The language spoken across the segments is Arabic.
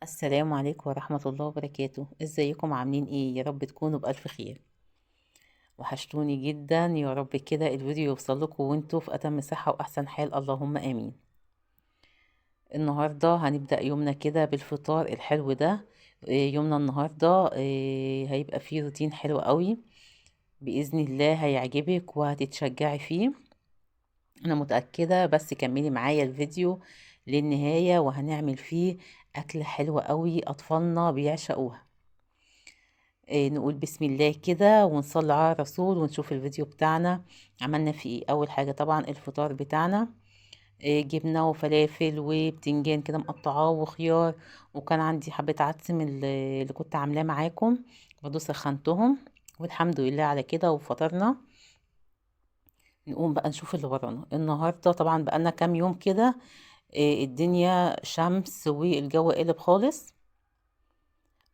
السلام عليكم ورحمة الله وبركاته. ازيكم عاملين ايه؟ يا رب تكونوا بألف خير. وحشتوني جدا، يا رب كده الفيديو يوصل لكم وانتوا في أتم صحة وأحسن حال، اللهم آمين. النهاردة هنبدأ يومنا كده بالفطار الحلو ده. يومنا النهاردة هيبقى فيه روتين حلو قوي بإذن الله، هيعجبك وهتتشجعي فيه، أنا متأكدة. بس كملي معايا الفيديو للنهاية وهنعمل فيه أكلة حلوة قوي أطفالنا بيعشقوها. نقول بسم الله كده ونصلي على الرسول ونشوف الفيديو بتاعنا عملنا فيه ايه. اول حاجة طبعا الفطار بتاعنا، جبنة وفلافل وبتنجان كده مقطعاه وخيار، وكان عندي حبة عدس من اللي كنت عاملاه معاكم، برضو سخنتهم. والحمد لله على كده وفطرنا. نقوم بقى نشوف اللي ورانا النهاردة. طبعا بقالنا كام يوم كده الدنيا شمس والجو قلب خالص،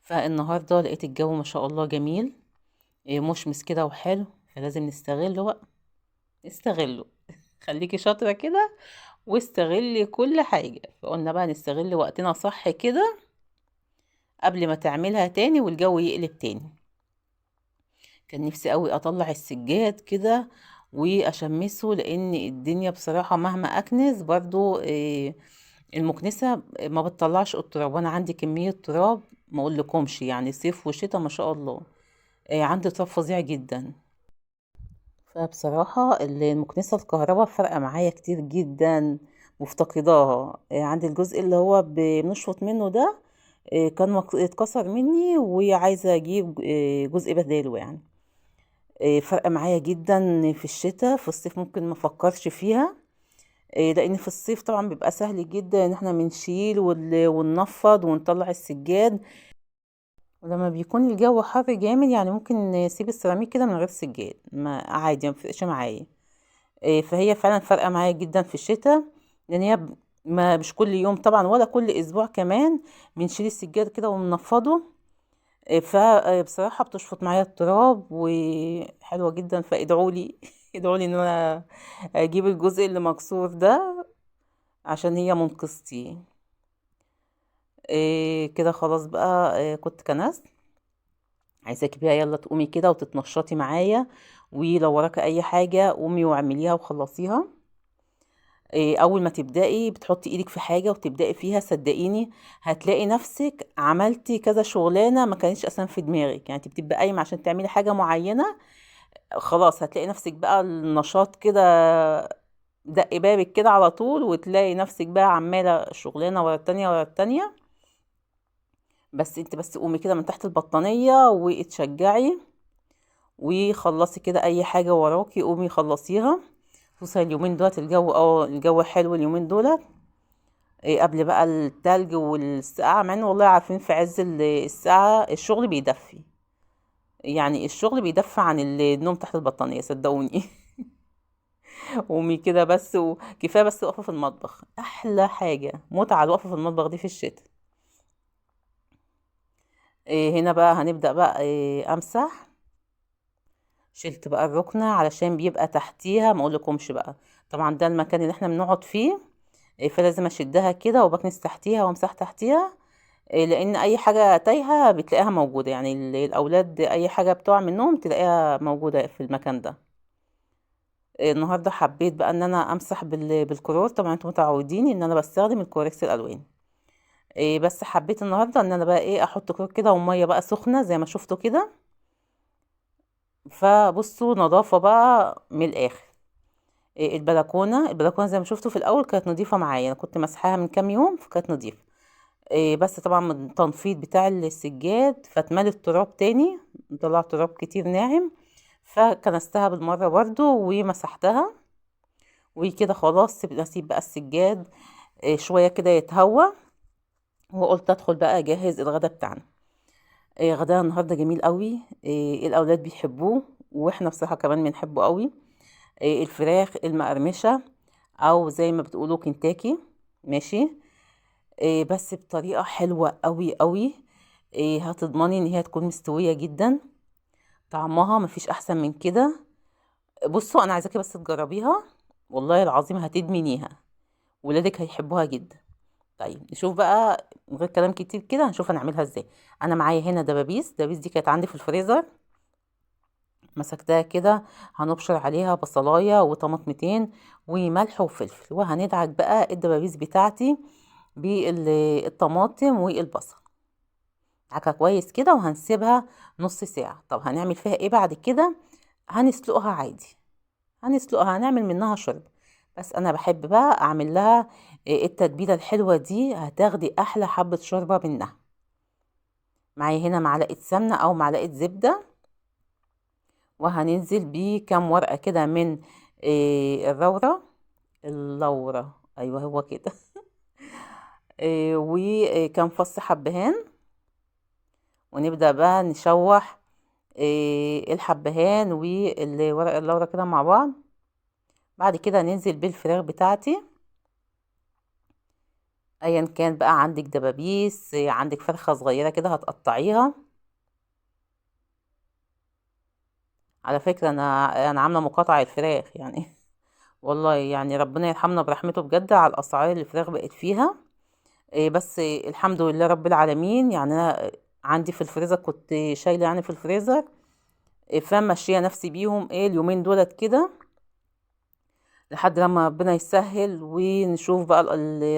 فالنهاردة لقيت الجو ما شاء الله جميل، مشمس كده وحلو، فلازم نستغله بقى. استغله خليكي شاطرة كده واستغلي كل حاجة. فقلنا بقى نستغل وقتنا صح كده قبل ما تعملها تاني والجو يقلب تاني. كان نفسي قوي اطلع السجاد كده واشمسه، لان الدنيا بصراحة مهما اكنس برضو المكنسة ما بتطلعش التراب، وانا عندي كمية تراب ما اقولكمش، يعني صيف وشتاء ما شاء الله. عندي تراب فظيع جدا. فبصراحة المكنسة الكهرباء فارقة معايا كتير جدا، مفتقداها. عندي الجزء اللي هو بنشفط منه ده، كان اتكسر مني وعايزة اجيب جزء بداله يعني. فرق معايا جدا في الشتاء. في الصيف ممكن ما افكرش فيها، لان في الصيف طبعا بيبقى سهل جدا ان احنا بنشيل وننفض ونطلع السجاد. ولما بيكون الجو حر جامد يعني ممكن نسيب السيراميك كده من غير سجاد، ما عادي، ما بيفرقش معايا. فهي فعلا فارقه معايا جدا في الشتاء، لان هي ما مش كل يوم طبعا ولا كل اسبوع كمان بنشيل السجاد كده وننفضه. فبصراحه بتشفط معايا التراب وحلوه جدا، فادعوا لي ادعوا لي ان انا اجيب الجزء اللي مكسور ده عشان هي منقذتي. كده خلاص بقى. كنت كنست، عايزاكي بقى يلا تقومي كده وتتنشطي معايا، ولو وراكي اي حاجه قومي واعمليها وخلصيها. اول ما تبدأي بتحطي ايدك في حاجة وتبدأي فيها، صدقيني هتلاقي نفسك عملتي كذا شغلانة ما كانتش اصلا في دماغك. يعني انت بتبقى قايمة عشان تعملي حاجة معينة، خلاص هتلاقي نفسك بقى النشاط كده دق بابك كده على طول، وتلاقي نفسك بقى عمالة شغلانة ورا التانية ورا التانية. بس انت بس قومي كده من تحت البطانية واتشجعي وخلصي كده اي حاجة وراكي، قومي خلصيها. خصوصا اليومين دولت الجو حلو اليومين دولت. قبل بقى التلج والسقعة، مع ان والله عارفين في عز السقعة الشغل بيدفي، يعني الشغل بيدفع عن النوم تحت البطانية صدقوني. قومي كده بس، وكفاية بس وقفة في المطبخ، احلى حاجة متعة الوقفة في المطبخ دي في الشتاء. هنا بقى هنبدأ بقى امسح. شلت بقى الركنة علشان بيبقى تحتيها، ما اقولكمش بقى، طبعا ده المكان اللي احنا بنقعد فيه. فلازم اشدها كده وبكنس تحتيها وامسح تحتيها. لان اي حاجه تايهه بتلاقيها موجوده، يعني الاولاد اي حاجه بتقع منهم تلاقيها موجوده في المكان ده. النهارده حبيت بقى ان انا امسح بالكرور. طبعا انتم متعودين ان انا بستخدم الكوريكس الالوان. بس حبيت النهارده ان انا بقى احط كرور كده وميه بقى سخنه زي ما شفتوا كده. فبصوا نظافه بقى من الاخر. البلكونه زي ما شفتوا في الاول كانت نظيفه معايا، انا كنت مسحاها من كام يوم فكانت نظيفه. بس طبعا من التنفيض بتاع السجاد فاتملت تراب تاني، طلع تراب كتير ناعم، فكنستها بالمرة برضو ومسحتها. وكده خلاص اسيب بقى السجاد شوية كده يتهوى. وقلت ادخل بقى اجهز الغدا بتاعنا. غدانا النهاردة جميل قوي، الاولاد بيحبوه واحنا بصراحة كمان بنحبه قوي. الفراخ المقرمشة، او زي ما بتقولوا كنتاكي، ماشي. بس بطريقة حلوة قوي قوي. هتضمني ان هي تكون مستوية جدا، طعمها مفيش احسن من كده. بصوا انا عايزاكي بس تجربيها، والله العظيم هتدمنيها، ولادك هيحبوها جدا. طيب نشوف بقى من غير كلام كتير كده هنشوف هنعملها ازاي. انا معايا هنا دبابيس دي كانت عندي في الفريزر، مسكتها كده. هنبشر عليها بصلايه وطماطمتين وملح وفلفل، وهندعك بقى الدبابيس بتاعتي بالطماطم والبصل. دعكها كويس كده وهنسيبها نص ساعة. طب هنعمل فيها ايه بعد كده؟ هنسلقها عادي، هنعمل منها شرب. بس انا بحب بقى اعمل لها التتبيلة الحلوة دي، هتاخدي احلى حبة شوربة منها. معايا هنا معلقة سمنة او معلقة زبدة، وهننزل بكام ورقة كده من اللورة، ايوه هو كده. وكام فص حبهان، ونبدأ بقى نشوح الحبهان والورق اللورة كده مع بعض. بعد كده ننزل بالفراخ بتاعتي، ايا كان بقى، عندك دبابيس، عندك فرخة صغيرة كده هتقطعيها. على فكرة انا عاملة مقاطعة الفراخ يعني. والله يعني ربنا يرحمنا برحمته بجد على الاسعار اللي الفراخ بقت فيها. بس الحمد لله رب العالمين. يعني انا عندي في الفريزر، كنت شايلة يعني في الفريزر، فماشية نفسي بيهم اليومين دولت كده لحد لما ربنا يسهل ونشوف بقى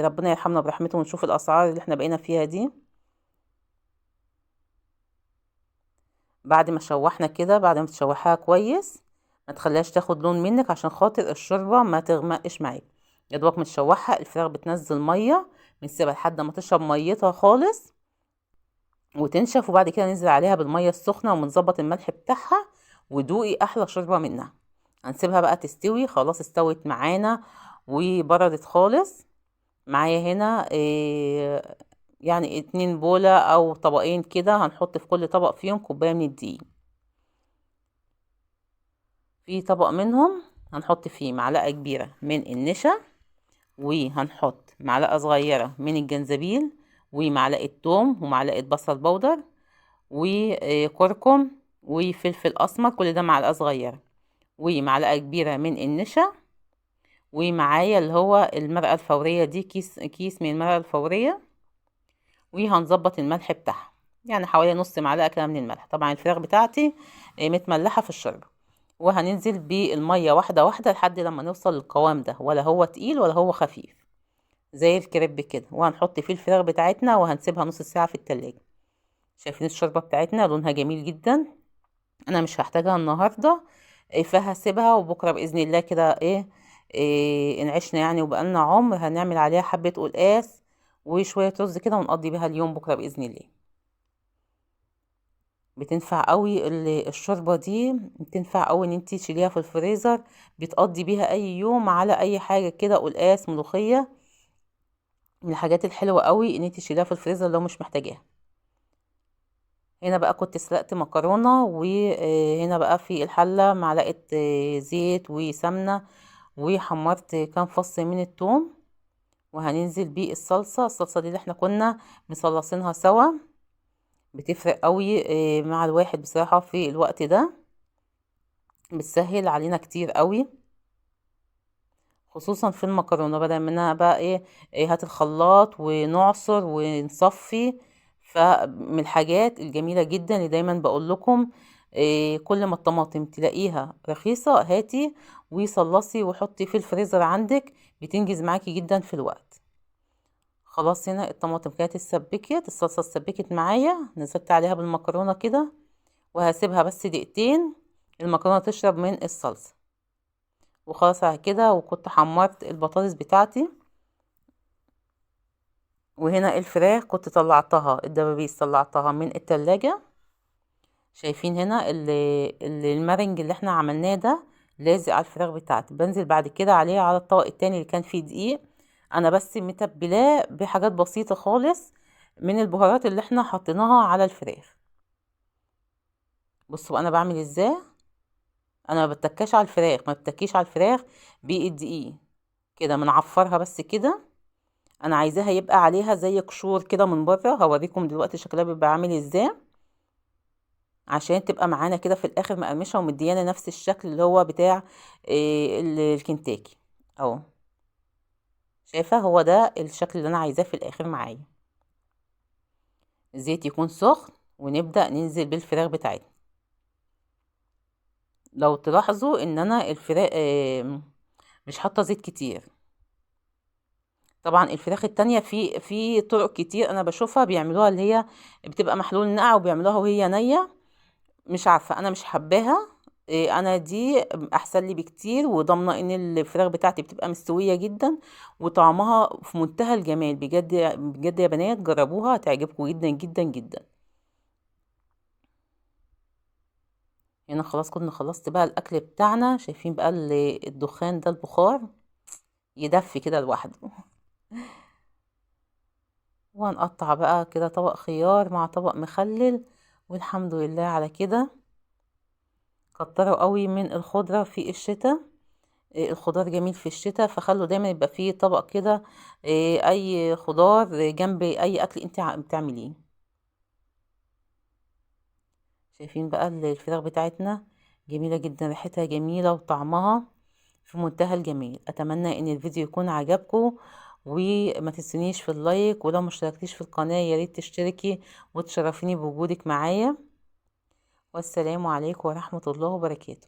ربنا يرحمنا برحمته، ونشوف الاسعار اللي احنا بقينا فيها دي. بعد ما شوحنا كده، بعد ما تشوحها كويس، ما تخليهاش تاخد لون منك عشان خاطر الشوربه ما تغمقش معاك. يا دوبك متشوحه، الفراخ بتنزل ميه، بنسيبها لحد ما تشرب ميتها خالص وتنشف، وبعد كده ننزل عليها بالميه السخنه وبنظبط الملح بتاعها، ودوقي احلى شوربه منها. هنسيبها بقى تستوي. خلاص استوت معانا وبردت خالص. معايا هنا يعني 2 بولة او طبقين كده، هنحط في كل طبق فيهم كوباية من الدقيق. في طبق منهم هنحط فيه معلقة كبيرة من النشا، وهنحط معلقة صغيرة من الجنزبيل، ومعلقة توم، ومعلقة بصل بودر، وكركم، وفلفل اسمر، كل ده معلقة صغيرة، ومعلقة كبيرة من النشا. ومعايا اللي هو المرقة الفورية دي، كيس من المرقة الفورية. وهنظبط الملح بتاعها، يعني حوالي نص معلقة كده من الملح. طبعا الفراخ بتاعتي متملحة في الشوربة. وهننزل بالمية واحدة واحدة لحد لما نوصل للقوام ده، ولا هو تقيل ولا هو خفيف زي الكريب كده. وهنحط فيه الفراخ بتاعتنا وهنسيبها نص ساعة في التلاجة. شايفين الشوربة بتاعتنا لونها جميل جدا. انا مش هحتاجها النهاردة، فهسيبها، وبكرة بإذن الله كده إن عشنا يعني وبقالنا عمر هنعمل عليها حبة قلقاس وشوية رز كده، ونقضي بيها اليوم بكرة بإذن الله. بتنفع قوي الشوربة دي، بتنفع قوي ان انتي تشيليها في الفريزر، بتقضي بيها اي يوم على اي حاجة كده، قلقاس، ملوخية. من الحاجات الحلوة قوي ان انتي تشيليها في الفريزر لو مش محتاجاها. هنا بقى كنت سلقت مكرونة، وهنا بقى في الحلة معلقة زيت وسمنة، وحمرت كام فص من الثوم. وهننزل بيه الصلصة دي اللي احنا كنا مصلصينها سوا. بتفرق قوي مع الواحد بصراحة في الوقت ده، بتسهل علينا كتير قوي، خصوصا في المكرونة. بدل منها بقى هات الخلاط ونعصر ونصفي. فمن الحاجات الجميلة جدا اللي دايما بقول لكم، كل ما الطماطم تلاقيها رخيصة هاتي وصلصي وحطي في الفريزر عندك، بتنجز معاكي جدا في الوقت. خلاص هنا الطماطم كانت اتسبكت، الصلصة اتسبكت معايا، نزلت عليها بالمكرونة كده، وهسيبها بس دقيقتين المكرونة تشرب من الصلصة. وخلاص على كده. وكنت حمرت البطاطس بتاعتي. وهنا الفراخ كنت طلعتها، الدبابيس طلعتها من التلاجة. شايفين هنا المارنج اللي احنا عملناه ده لازق على الفراخ بتاعتي. بنزل بعد كده عليه على الطبق التاني اللي كان فيه دقيق. انا بس متبلاه بحاجات بسيطة خالص من البهارات اللي احنا حطيناها على الفراخ. بصوا انا بعمل ازاي. انا ما بتكاش على الفراخ، ما بتكيش على الفراخ بالدقيق كده، بنعفرها بس كده. انا عايزاها يبقى عليها زي قشور كده من بره، هوريكم دلوقتي شكلها بيبقى عامل ازاي، عشان تبقى معانا كده في الاخر مقرمشه ومديانا نفس الشكل اللي هو بتاع الكنتاكي اهو. شايفه هو ده الشكل اللي انا عايزاه في الاخر معايا. الزيت يكون سخن ونبدأ ننزل بالفراخ بتاعتنا. لو تلاحظوا ان انا الفراخ مش حاطه زيت كتير. طبعا الفراخ التانية في طرق كتير انا بشوفها بيعملوها، اللي هي بتبقى محلول نقع وبيعملوها وهي نية. مش عارفة، انا مش حباها. انا دي احسن لي بكتير، وضامنة ان الفراخ بتاعتي بتبقى مستوية جدا وطعمها في منتهى الجمال. بجد بجد يا بنات جربوها هتعجبكم جدا جدا جدا. هنا خلاص كنا خلصت بقى الاكل بتاعنا. شايفين بقى الدخان ده، البخار يدفي كده لوحده. وهنقطع بقى كده طبق خيار مع طبق مخلل، والحمد لله على كده. كتروا قوي من الخضرة في الشتاء. الخضار جميل في الشتاء، فخلوا دايما يبقى فيه طبق كده اي خضار جنب اي اكل انت بتعمليه. شايفين بقى الفراخ بتاعتنا جميلة جدا، ريحتها جميلة وطعمها في منتهى الجمال. اتمنى ان الفيديو يكون عجبكم، وما تنسونيش في اللايك، ولو مشتركتيش في القناة يا ريت تشتركي وتشرفيني بوجودك معايا. والسلام عليكم ورحمة الله وبركاته.